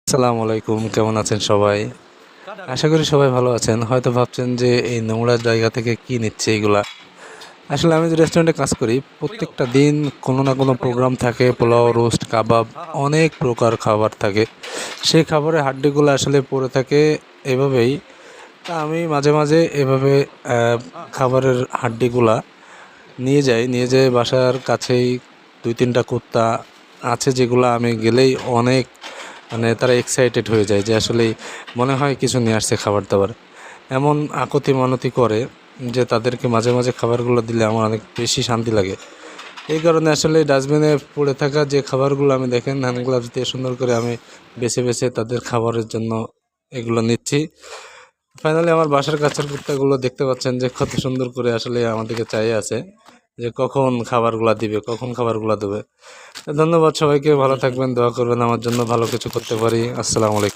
আসসালামু আলাইকুম, কেমন আছেন সবাই? আশা করি সবাই ভালো আছেন। হয়তো ভাবছেন যে এই নোংরা জায়গা থেকে কি নিচ্ছে এইগুলা। আসলে আমি যে রেস্টুরেন্টে কাজ করি, প্রত্যেকটা দিন কোনো না কোনো প্রোগ্রাম থাকে, পোলাও, রোস্ট, কাবাব, অনেক প্রকার খাবার থাকে। সেই খাবারের হাড্ডিগুলো আসলে পড়ে থাকে এভাবেই। তা আমি মাঝে মাঝে এভাবে খাবারের হাড্ডিগুলা নিয়ে যাই বাসার কাছেই। ২-৩টা কুত্তা আছে যেগুলো আমি গেলেই অনেক তারা এক্সাইটেড হয়ে যায় যে আসলেই মনে হয় কিছু নিয়ে আসছে খাবার দাবার। এমন আকুতি মানতি করে যে তাদেরকে মাঝে মাঝে খাবারগুলো দিলে আমার অনেক বেশি শান্তি লাগে। এই কারণে আসলে ডাস্টবিনে পড়ে থাকা যে খাবারগুলো আমি দেখেন হ্যান্ড গ্লাভস দিয়ে সুন্দর করে আমি বেছে বেছে তাদের খাবারের জন্য এগুলো নিচ্ছি। ফাইনালি আমার বাসার কাছের কুত্তাগুলো দেখতে পাচ্ছেন যে কত সুন্দর করে আসলে আমাদেরকে চাই আছে যে কখন খাবারগুলো দিবে, কখন খাবারগুলো দেবে। ধন্যবাদ সবাইকে, ভালো থাকবেন, দোয়া করবেন আমার জন্য ভালো কিছু করতে পারি। আসসালামু আলাইকুম।